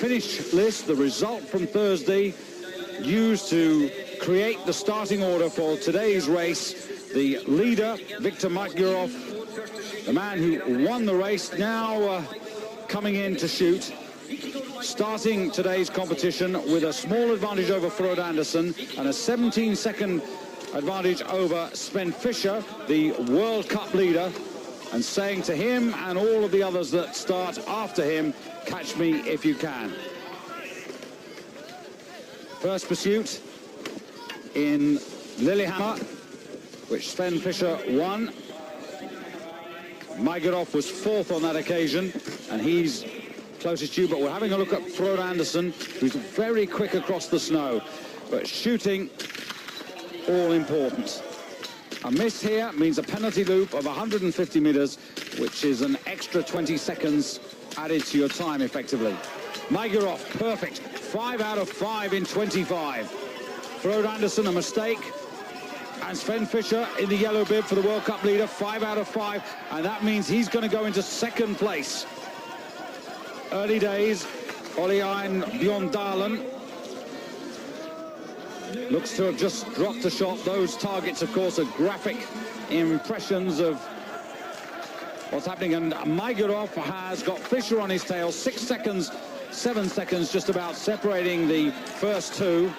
finish list, the result from Thursday, used to create the starting order for today's race. The leader, Viktor Magurov, the man who won the race, now coming in to shoot. Starting today's competition with a small advantage over Frode Andersen and a 17-second advantage over Sven Fischer, the World Cup leader, and saying to him and all of the others that start after him, catch me if you can. First pursuit in Lillehammer, which Sven Fischer won. Magurov was fourth on that occasion, and he's closest to you, but we're having a look at Frode Andersen, who's very quick across the snow, but shooting all important. A miss here means a penalty loop of 150 meters, which is an extra 20 seconds added to your time effectively. Magurov, perfect, 5 out of 5 in 25. Frode Andersen, a mistake, and Sven Fischer in the yellow bib for the World Cup leader, 5 out of 5, and that means he's going to go into second place. Early days, Olli Ein Bjørndalen looks to have just dropped a shot. Those targets, of course, are graphic impressions of what's happening, and Magurov has got Fischer on his tail, 6 seconds, 7 seconds just about separating the first two,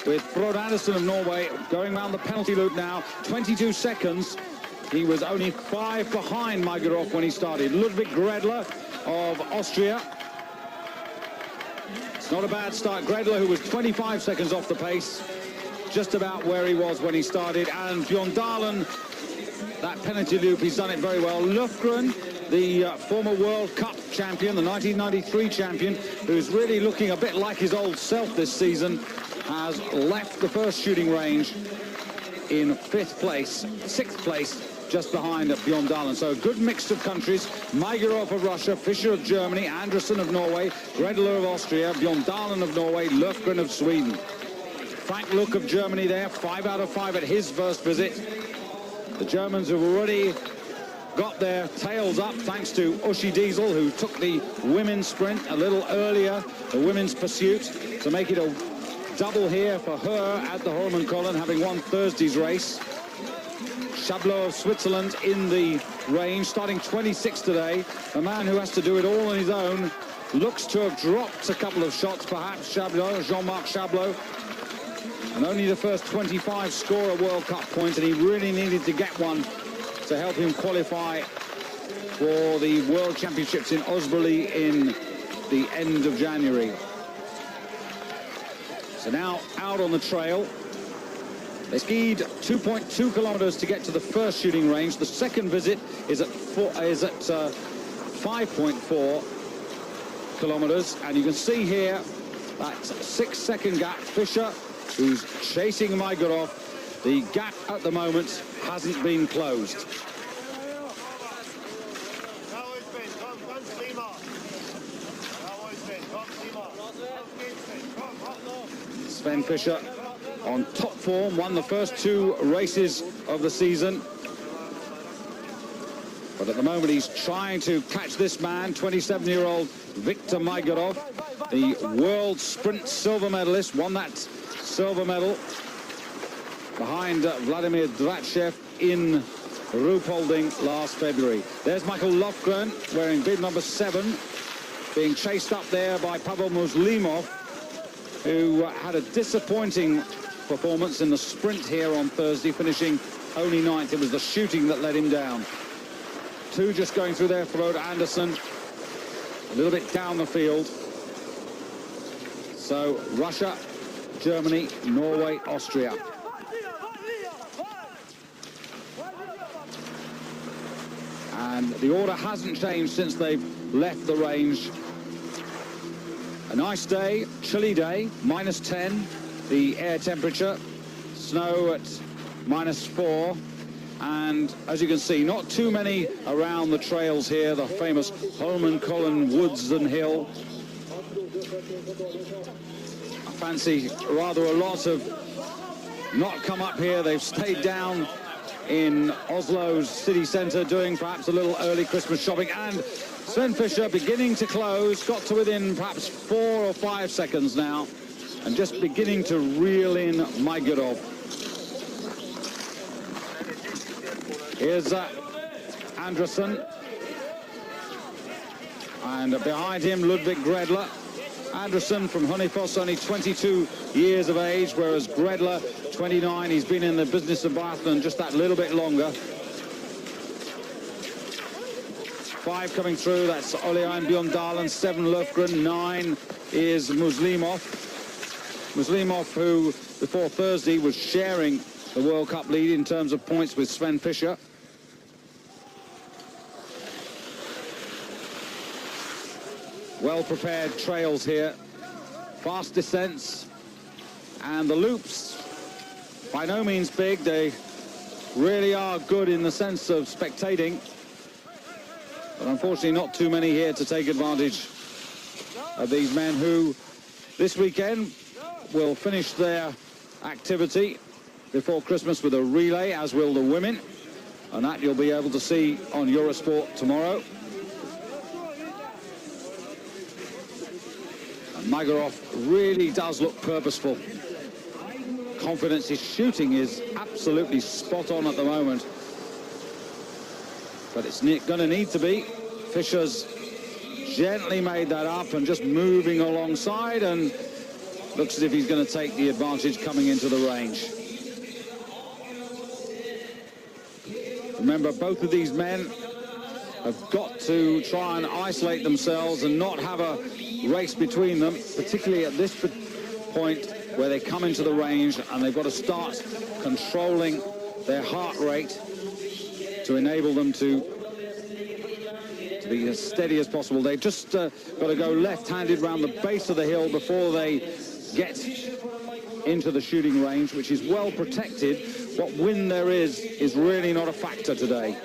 with Frode Andersen of Norway going around the penalty loop now, 22 seconds. He was only 5 behind Magurov when he started. Ludwig Gredler of Austria. It's not a bad start. Gredler, who was 25 seconds off the pace, just about where he was when he started. And Bjørndalen, that penalty loop, he's done it very well. Løfgren, the former World Cup champion, the 1993 champion, who's really looking a bit like his old self this season, has left the first shooting range in 5th place, 6th place, just behind Bjørndalen. So a good mix of countries. Magurov of Russia, Fischer of Germany, Andersen of Norway, Gredler of Austria, Bjørndalen of Norway, Løfgren of Sweden. Frank Look of Germany there, 5 out of 5 at his first visit. The Germans have already got their tails up thanks to Uschi Diesel, who took the women's sprint a little earlier, the women's pursuit, to make it a double here for her at the Hольmenkollen, having won Thursday's race. Chablot of Switzerland in the range, starting 26 today. A man who has to do it all on his own. Looks to have dropped a couple of shots, perhaps, Chablot, Jean-Marc Chablot. And only the first 25 score a World Cup point, and he really needed to get one to help him qualify for the World Championships in Osboli in the end of January. So now out on the trail. They skied 2.2 kilometers to get to the first shooting range. The second visit is at 5.4 kilometers, and you can see here that 6-second gap. Fischer, who's chasing Magurov, the gap at the moment hasn't been closed. Sven Fischer on top form, won the first 2 races of the season. But at the moment he's trying to catch this man, 27-year-old Viktor Magurov, the world sprint silver medalist, won that silver medal behind Vladimir Drachev in Ruhpolding last February. There's Michael Løfgren wearing bib number 7, being chased up there by Pavel Muslimov, who had a disappointing performance in the sprint here on Thursday, finishing only 9th. It was the shooting that let him down. 2 just going through there, Frode Andersen, a little bit down the field. So Russia, Germany, Norway, Austria. And the order hasn't changed since they've left the range. A nice day, chilly day, -10, the air temperature, snow at -4, and as you can see, not too many around the trails here, the famous Holmenkollen woods and hill. I fancy rather a lot have not come up here. They've stayed down in Oslo's city centre doing perhaps a little early Christmas shopping. And Sven Fischer beginning to close, got to within perhaps 4 or 5 seconds now, and just beginning to reel in Majorov. Here's Andersson, and behind him Ludwig Gredler. Andersson from Honeyfoss, only 22 years of age, whereas Gredler, 29. He's been in the business of biathlon just that little bit longer. 5 coming through, that's Olein Bjørndalen, 7 Löfgren, 9 is Muslimov. Muslimov, who before Thursday was sharing the World Cup lead in terms of points with Sven Fischer. Well-prepared trails here, fast descents, and the loops, by no means big. They really are good in the sense of spectating, but unfortunately not too many here to take advantage of these men who this weekend will finish their activity before Christmas with a relay, as will the women, and that you'll be able to see on Eurosport tomorrow. Majorov really does look purposeful. Confidence, his shooting is absolutely spot on at the moment. But it's going to need to be. Fischer's gently made that up and just moving alongside, and looks as if he's going to take the advantage coming into the range. Remember, both of these men have got to try and isolate themselves and not have a race between them, particularly at this point where they come into the range, and they've got to start controlling their heart rate to enable them to be as steady as possible. They've just got to go left-handed round the base of the hill before they get into the shooting range, which is well protected. What wind there is really not a factor today.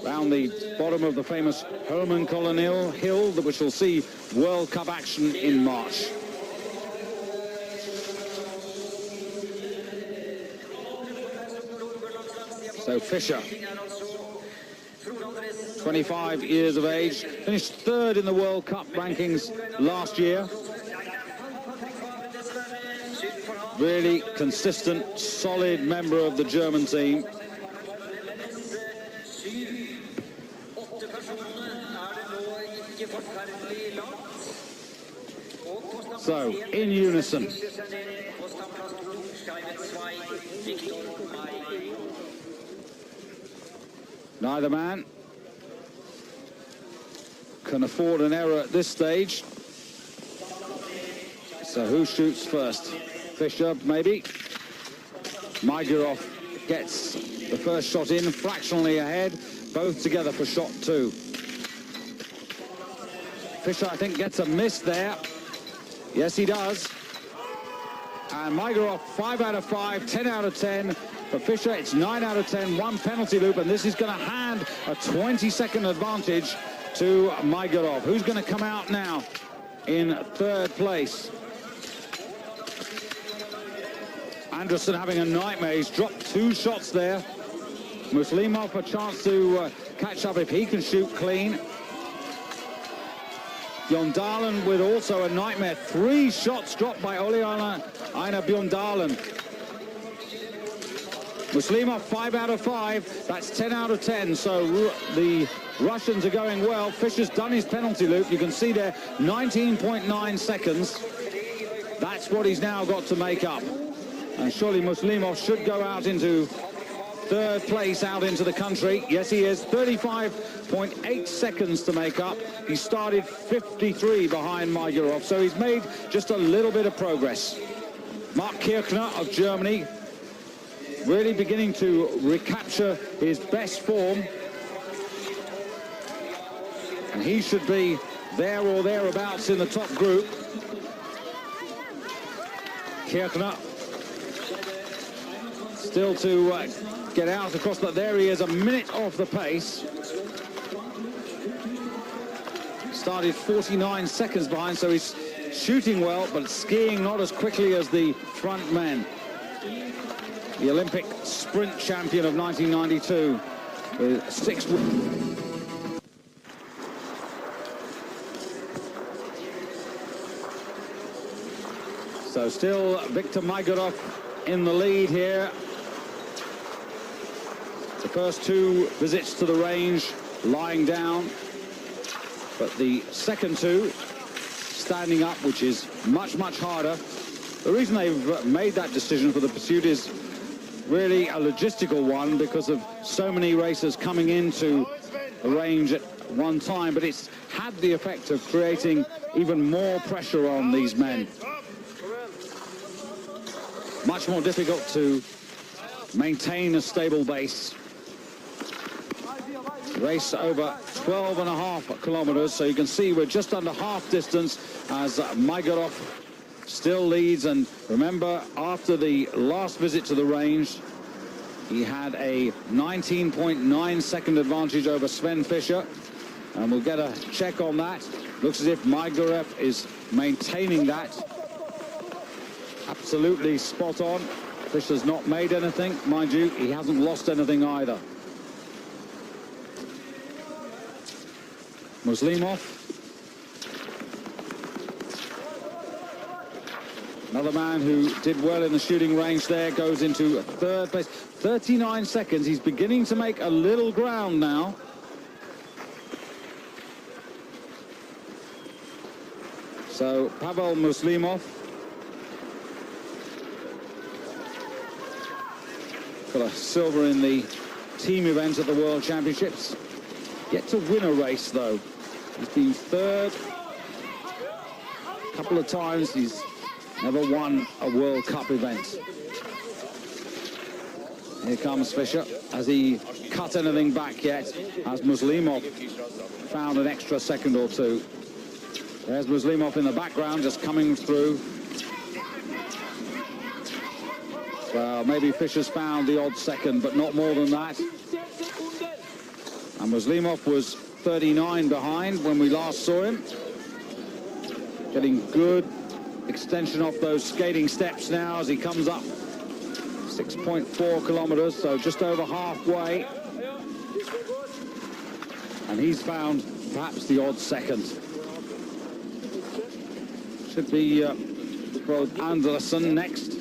Round the bottom of the famous Hольmenkollen hill, which will see World Cup action in March. So Fischer, 25 years of age, finished 3rd in the World Cup rankings last year. Really consistent, solid member of the German team. So, in unison. Neither man can afford an error at this stage. So who shoots first? Fischer, maybe. Majorov gets the first shot in, fractionally ahead, both together for shot 2. Fischer, I think, gets a miss there. Yes, he does. And Majorov, 5 out of 5, 10 out of 10. For Fischer, it's 9 out of 10, 1 penalty loop, and this is going to hand a 20-second advantage to Majorov. Who's going to come out now in 3rd place? Andersson having a nightmare. He's dropped 2 shots there. Muslimov a chance to catch up if he can shoot clean. Bjørndalen with also a nightmare. 3 shots dropped by Olein Bjørndalen. Muslimov 5 out of 5. That's 10 out of 10. So the Russians are going well. Fischer's done his penalty loop. You can see there 19.9 seconds. That's what he's now got to make up. And surely Muslimov should go out into 3rd place out into the country. Yes, he is. 35.8 seconds to make up. He started 53 behind Majorov, so he's made just a little bit of progress. Mark Kirchner of Germany really beginning to recapture his best form. And he should be there or thereabouts in the top group. Kirchner still to get out across that. There he is, a minute off the pace. Started 49 seconds behind, so he's shooting well, but skiing not as quickly as the front men. The Olympic sprint champion of 1992 with 6 So still Viktor Maigorov in the lead here. The first two visits to the range lying down, but the second two standing up, which is much, much harder. The reason they've made that decision for the pursuit is really a logistical one because of so many racers coming into the range at one time, but it's had the effect of creating even more pressure on these men. Much more difficult to maintain a stable base. Race over 12.5 kilometers, so you can see we're just under half distance as Maigorov still leads. And remember, after the last visit to the range, he had a 19.9 second advantage over Sven Fischer, and we'll get a check on that. Looks as if Maigorov is maintaining that. Absolutely spot on. Fischer's not made anything, mind you, he hasn't lost anything either. Muslimov, another man who did well in the shooting range there, goes into third place. 39 seconds. He's beginning to make a little ground now. So Pavel Muslimov got a silver in the team event at the World Championships. Yet to win a race, though. He's been third a couple of times. He's never won a World Cup event. Here comes Fischer. Has he cut anything back yet? Has Muslimov found an extra second or two? There's Muslimov in the background, just coming through. Well, maybe Fischer's found the odd second, but not more than that. And Muslimov was 39 behind when we last saw him. Getting good extension off those skating steps now as he comes up 6.4 kilometers, so just over halfway. And he's found perhaps the odd second. Should be Frode Andersen next.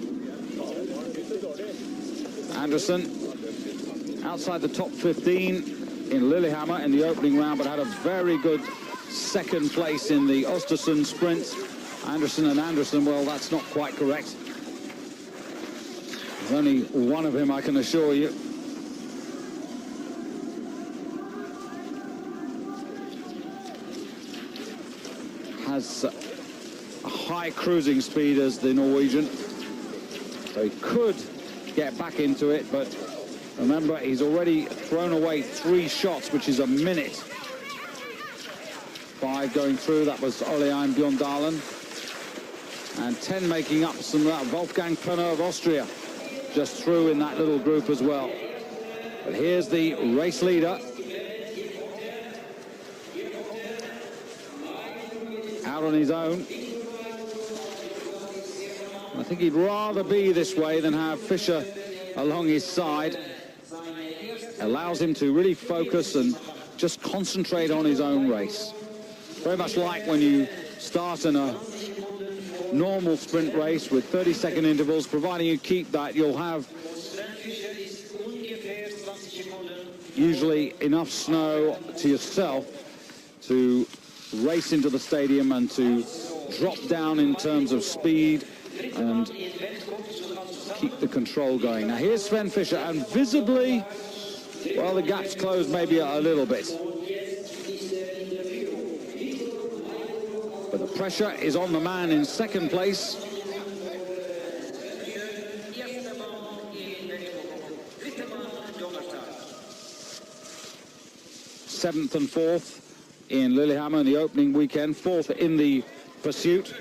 Andersen outside the top 15 in Lillehammer in the opening round, but had a very good second place in the Östersund sprint. Andersen and Andersen, well, that's not quite correct. There's only one of him, I can assure you. Has a high cruising speed as the Norwegian, so he could get back into it, but remember, he's already thrown away 3 shots, which is a minute. 5 going through, that was Olein Bjørndalen. And 10 making up some of that. Wolfgang Pönner of Austria just through in that little group as well. But here's the race leader. Out on his own. I think he'd rather be this way than have Fischer along his side. Allows him to really focus and just concentrate on his own race. Very much like when you start in a normal sprint race with 30-second intervals, providing you keep that, you'll have usually enough snow to yourself to race into the stadium and to drop down in terms of speed and keep the control going. Now here's Sven Fischer, and visibly, well, the gap's closed maybe a little bit. But the pressure is on the man in second place. Seventh and fourth in Lillehammer in the opening weekend. Fourth in the pursuit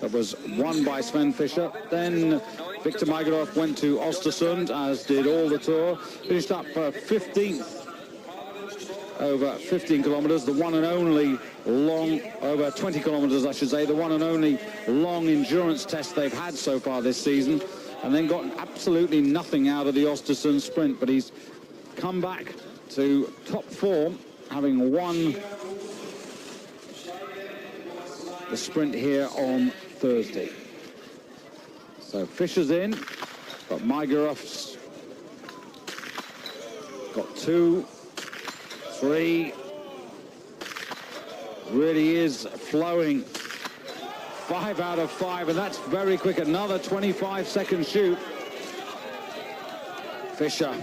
that was won by Sven Fischer. Then Viktor Maigorov went to Östersund, as did all the tour. Finished up 15th over 15 kilometers, the one and only long, over 20 kilometers, I should say, the one and only long endurance test they've had so far this season, and then got absolutely nothing out of the Östersund sprint. But he's come back to top form, having won the sprint here on Thursday. So Fischer's in, but Maigerov's got 2, 3. Really is flowing. 5 out of 5, and that's very quick. Another 25-second shoot. Fischer.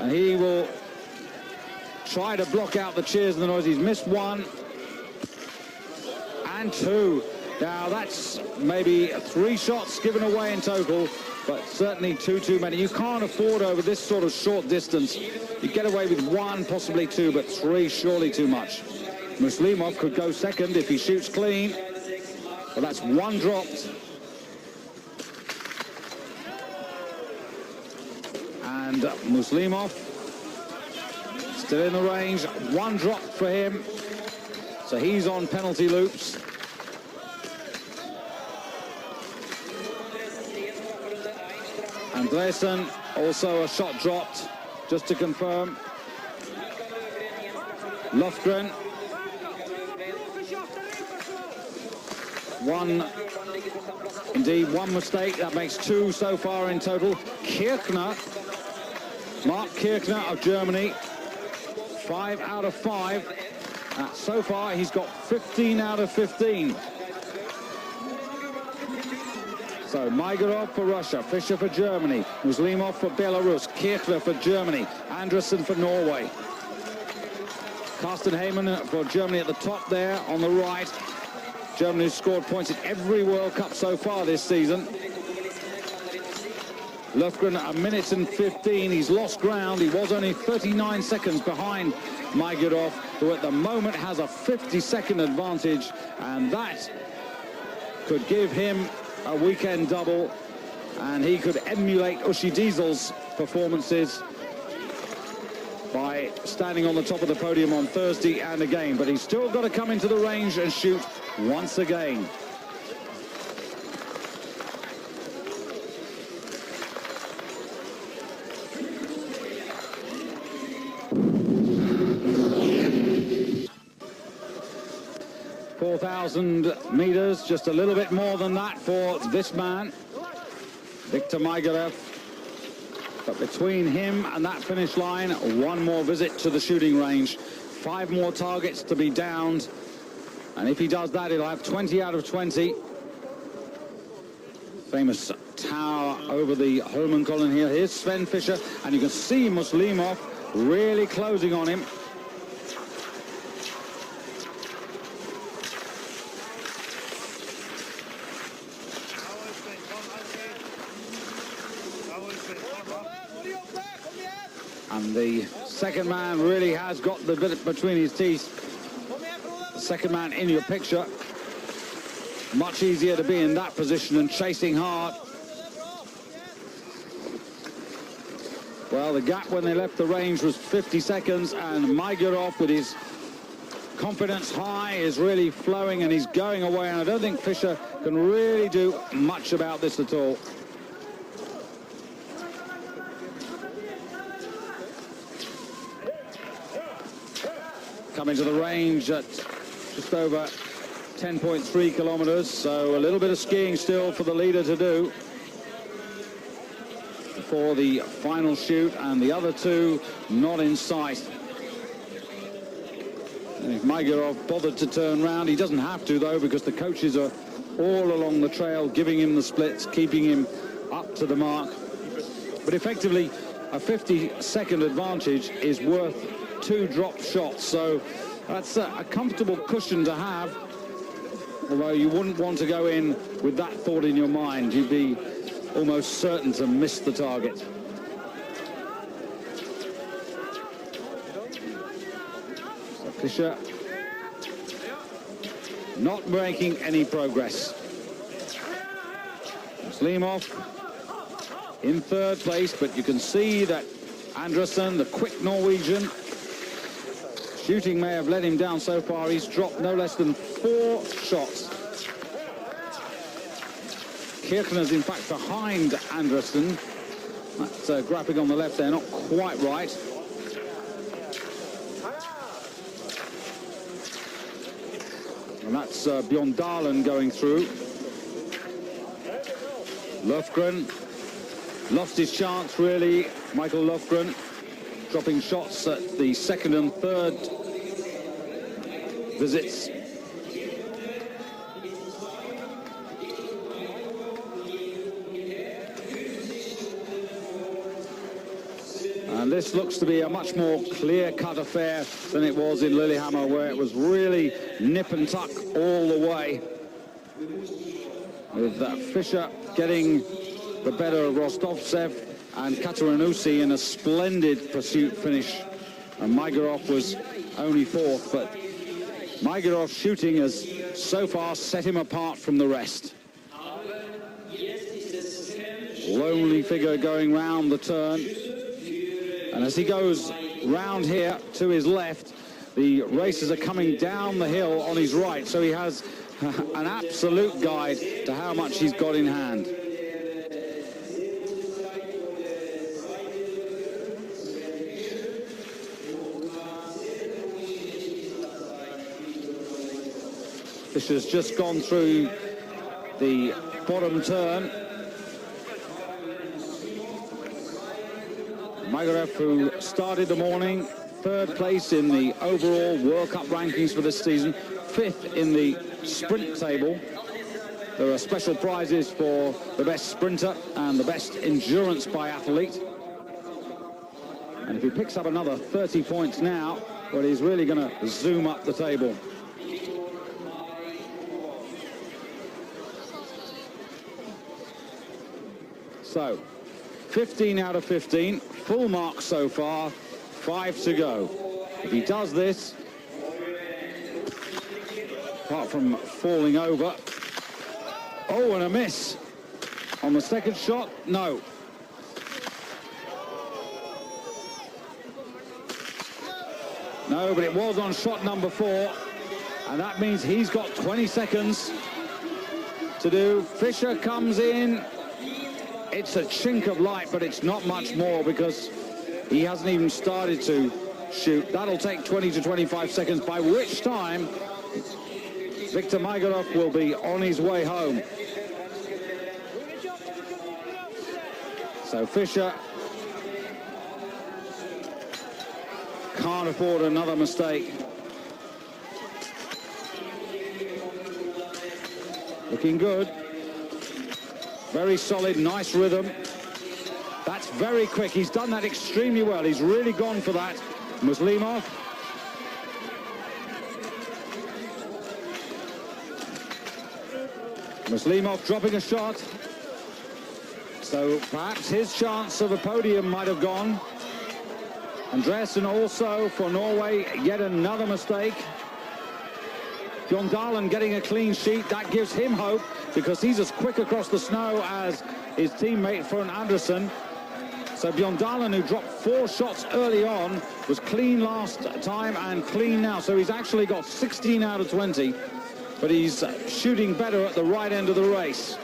And he will try to block out the cheers and the noise. He's missed 1 and 2. Now that's maybe 3 shots given away in total, but certainly 2 too many. You can't afford over this sort of short distance. You get away with 1, possibly 2, but 3 surely too much. Muslimov could go second if he shoots clean, but that's 1 dropped. And Muslimov still in the range. 1 dropped for him, so he's on penalty loops. Andresen, also a shot dropped, just to confirm. Lofgren. 1 mistake. That makes 2 so far in total. Kirchner, Mark Kirchner of Germany, 5 out of 5. So far, he's got 15 out of 15. So Maigerov for Russia, Fischer for Germany, Muslimov for Belarus, Kirchner for Germany, Andresen for Norway. Carsten Heyman for Germany at the top there on the right. Germany has scored points in every World Cup so far this season. Lofgren, 1 minute and 15. He's lost ground. He was only 39 seconds behind Maigerov, who at the moment has a 50-second advantage, and that could give him a weekend double, and he could emulate Uschi Diesel's performances by standing on the top of the podium on Thursday and again. But he's still got to come into the range and shoot once again. $4,000 just a little bit more than that for this man, Viktor Maigerev. But between him and that finish line, 1 more visit to the shooting range, 5 more targets to be downed, and if he does that, he'll have 20 out of 20. Famous tower over the Hольmenkollen here. Here's Sven Fischer, and you can see Muslimov really closing on him. And the second man really has got the bit between his teeth. The second man in your picture. Much easier to be in that position and chasing hard. Well, the gap when they left the range was 50 seconds, and Maigerov, with his confidence high, is really flowing, and he's going away, and I don't think Fischer can really do much about this at all. Coming to the range at just over 10.3 kilometers, so a little bit of skiing still for the leader to do before the final shoot, and the other 2 not in sight. And if Maigerov bothered to turn round, he doesn't have to though, because the coaches are all along the trail giving him the splits, keeping him up to the mark. But effectively, a 50-second advantage is worth 2 drop shots, so that's a comfortable cushion to have, although you wouldn't want to go in with that thought in your mind. You'd be almost certain to miss the target. So Fischer not making any progress. Muslimov in 3rd place, but you can see that Andresen, the quick Norwegian, shooting may have let him down so far. He's dropped no less than 4 shots. Kirchner's in fact behind Andresen. That's graphic on the left there, not quite right. And that's Bjorn Dahlen going through. Löfgren lost his chance, really. Michael Löfgren dropping shots at the second and third visits. And this looks to be a much more clear-cut affair than it was in Lillehammer, where it was really nip and tuck all the way. With Fischer getting the better of Rostovtsev and Katarinusi in a splendid pursuit finish. And Maigorov was only fourth, but Maigorov's shooting has so far set him apart from the rest. Lonely figure going round the turn. And as he goes round here to his left, the racers are coming down the hill on his right, so he has an absolute guide to how much he's got in hand. Fischer's just gone through the bottom turn. Maigorov, who started the morning third place in the overall World Cup rankings for this season, fifth in the sprint table. There are special prizes for the best sprinter and the best endurance biathlete. And if he picks up another 30 points now, well, he's really going to zoom up the table. So, 15 out of 15, full marks so far, 5 to go. If he does this, apart from falling over, oh, and a miss on the second shot, no. No, but it was on shot number 4, and that means he's got 20 seconds to do. Fischer comes in. It's a chink of light, but it's not much more because he hasn't even started to shoot. That'll take 20 to 25 seconds, by which time Viktor Maigorov will be on his way home. So Fischer can't afford another mistake. Looking good. Very solid, nice rhythm. That's very quick. He's done that extremely well. He's really gone for that. Muslimov. Muslimov dropping a shot. So perhaps his chance of a podium might have gone. Andreasen also for Norway, yet another mistake. Bjørndalen getting a clean sheet, that gives him hope because he's as quick across the snow as his teammate Fern Andersen. So Bjørndalen, who dropped 4 shots early on, was clean last time and clean now. So he's actually got 16 out of 20, but he's shooting better at the right end of the race.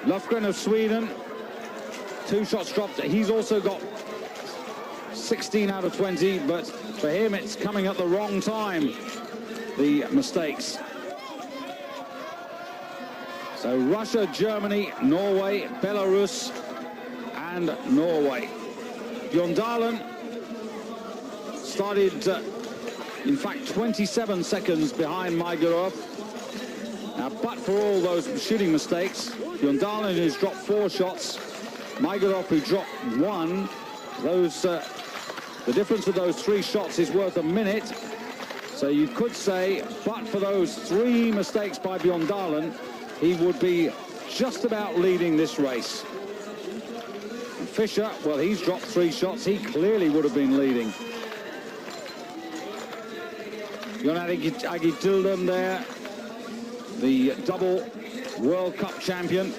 Löfgren of Sweden, 2 shots dropped. He's also got 16 out of 20, but for him it's coming at the wrong time, the mistakes. So Russia, Germany, Norway, Belarus and Norway. Bjørndalen started, in fact, 27 seconds behind Maigorov. Now, but for all those shooting mistakes, Bjørndalen, who's dropped 4 shots, Maigorov, who dropped 1, those, the difference of those 3 shots is worth a minute. So you could say, but for those 3 mistakes by Bjørndalen, he would be just about leading this race. And Fischer, well, he's dropped 3 shots. He clearly would have been leading. Jon Agitildum there, the double World Cup champion.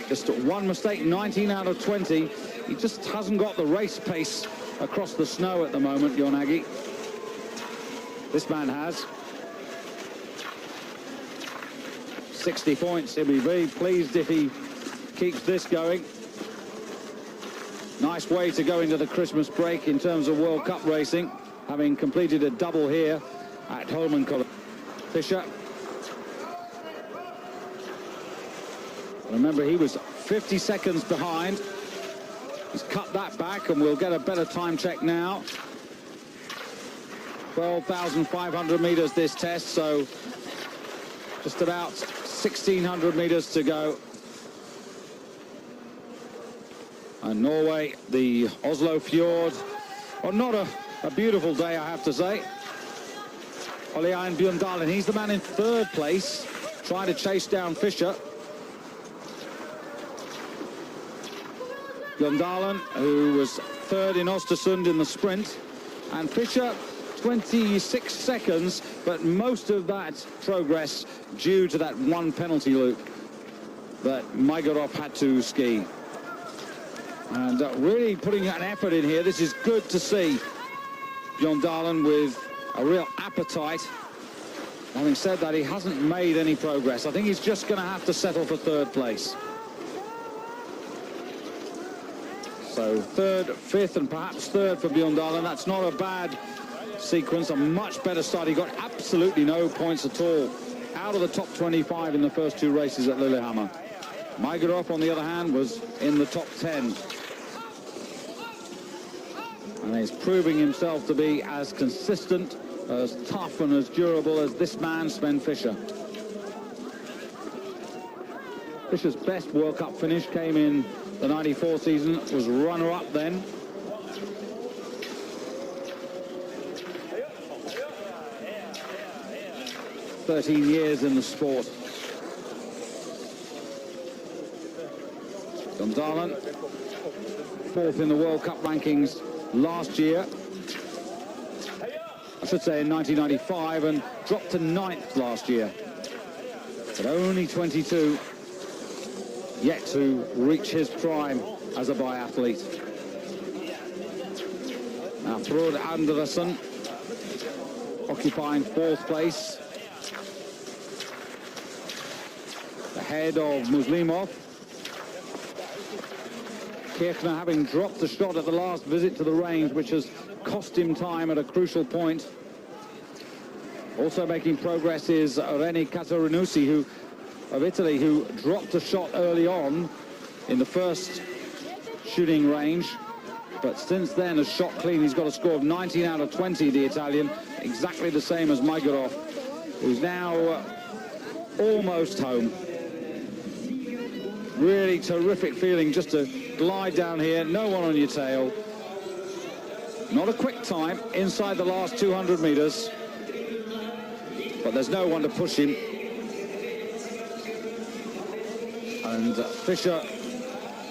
Just 1 mistake, 19 out of 20. He just hasn't got the race pace across the snow at the moment, Jon Agi. This man has. 60 points, he'll be pleased if he keeps this going. Nice way to go into the Christmas break in terms of World Cup racing, having completed a double here at Hольmenkollen. Fischer. Remember, he was 50 seconds behind. He's cut that back, and we'll get a better time check now. 12,500 meters this test, so just about 1,600 meters to go. And Norway, the Oslo Fjord. Well, not a beautiful day, I have to say. Ole Einar Bjørndalen, he's the man in third place, trying to chase down Fischer. Bjørndalen, who was third in Östersund in the sprint, and Fischer 26 seconds, but most of that progress due to that one penalty loop that Majorov had to ski. And really putting an effort in here. This is good to see Bjørndalen with a real appetite. Having said that, he hasn't made any progress. I think he's just going to have to settle for third place. So third, fifth, and perhaps third for Bjørndalen. That's not a bad sequence, a much better start. He got absolutely no points at all. Out of the top 25 in the first two races at Lillehammer. Majorov, on the other hand, was in the top 10. And he's proving himself to be as consistent, as tough and as durable as this man, Sven Fischer. Fischer's best World Cup finish came in the 94 season, was runner-up then. "13 years in the sport." Bjørndalen, fourth in the World Cup rankings last year. I should say in 1995, and dropped to 9th last year. But only 22, yet to reach his prime as a biathlete. Now Frode Andersen occupying fourth place, ahead of Muslimov. Kirchner having dropped the shot at the last visit to the range, which has cost him time at a crucial point. Also making progress is Rene Caterinoussi, of Italy, who dropped a shot early on in the first shooting range, but since then has shot clean. He's got a score of 19 out of 20, the Italian, exactly the same as Majorov, who's now almost home. Really terrific feeling just to glide down here, no one on your tail. Not a quick time inside the last 200 meters, but there's no one to push him. And Fischer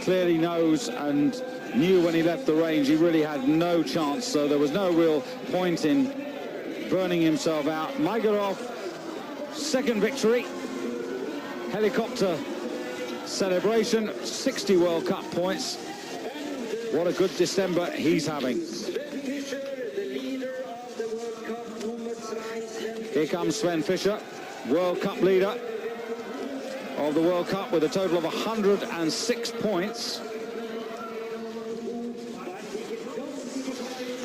clearly knows and knew when he left the range he really had no chance, so there was no real point in burning himself out. Majorov, second victory, helicopter celebration, 60 World Cup points. What a good December he's having. Here comes Sven Fischer, World Cup leader of the World Cup with a total of 106 points.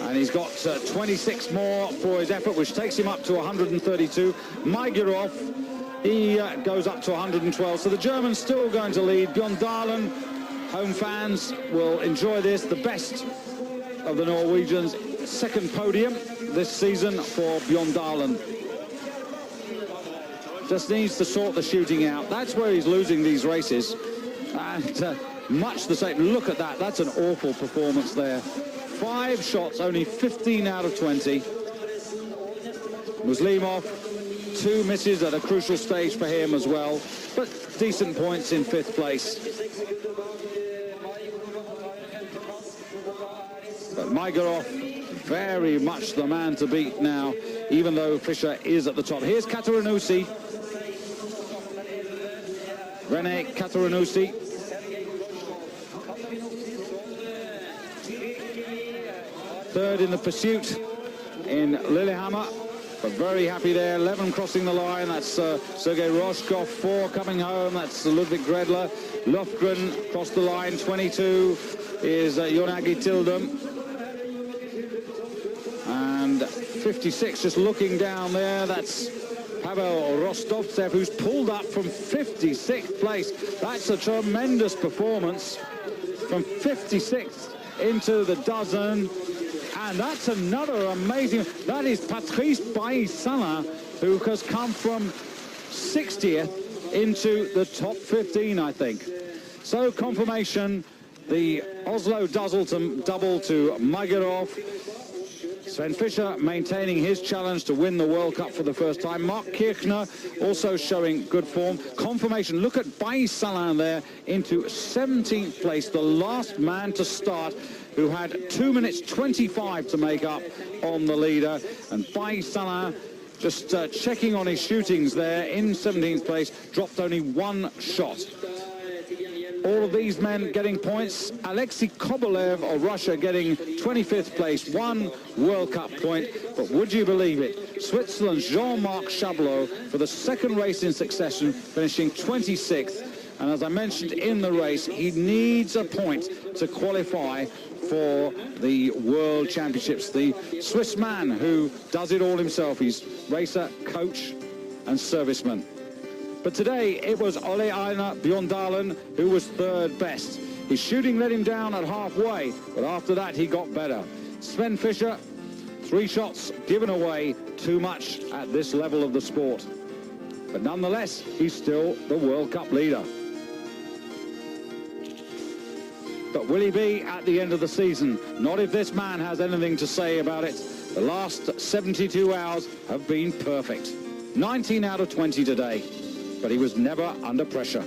And he's got 26 more for his effort, which takes him up to 132. Majorov, he goes up to 112. So the German's still going to lead. Bjørndalen, home fans will enjoy this. The best of the Norwegians. Second podium this season for Bjørndalen. Just needs to sort the shooting out. That's where he's losing these races. And much the same. Look at that. That's an awful performance there. 5 shots, only 15 out of 20. Muslimov, 2 misses at a crucial stage for him as well, but decent points in 5th place. But Majorov, very much the man to beat now, even though Fischer is at the top. Here's Caterinoussi. Rene Caterinoussi. Third in the pursuit in Lillehammer, but very happy there. 11 crossing the line. That's Sergei Roshkov. 4 coming home. That's Ludvig Gredler. Lofgren crossed the line. 22 is Jonagi Tildum. And 56 just looking down there. That's Pavel Rostovtsev, who's pulled up from 56th place. That's a tremendous performance, from 56th into the dozen. And that's another amazing, that is Patrice Bailly-Salin, who has come from 60th into the top 15, I think. So confirmation, the Oslo double to Magirov. Sven Fischer maintaining his challenge to win the World Cup for the first time. Mark Kirchner also showing good form. Confirmation, look at Bailly-Salin there into 17th place, the last man to start, who had 2 minutes 25 to make up on the leader. And Bailly-Salin just checking on his shootings there in 17th place, dropped only one shot. All of these men getting points. Alexei Kobolev of Russia getting 25th place, 1 World Cup point. But would you believe it? Switzerland's Jean-Marc Chablot for the second race in succession, finishing 26th. And as I mentioned in the race, he needs a point to qualify for the World Championships. The Swiss man who does it all himself. He's racer, coach and serviceman. But today it was Ole Einar Bjørndalen who was third best. His shooting let him down at halfway, but after that he got better. Sven Fischer, 3 shots given away, too much at this level of the sport. But nonetheless, he's still the World Cup leader. But will he be at the end of the season? Not if this man has anything to say about it. The last 72 hours have been perfect. 19 out of 20 today. But he was never under pressure.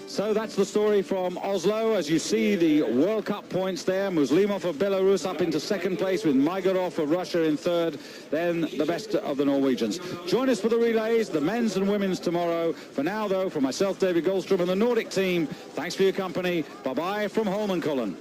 So that's the story from Oslo. As you see, the World Cup points there. Muslimov of Belarus up into second place, with Magirov of Russia in third. Then the best of the Norwegians. Join us for the relays, the men's and women's tomorrow. For now, though, from myself, David Goldstrom, and the Nordic team, thanks for your company. Bye-bye from Holmenkollen.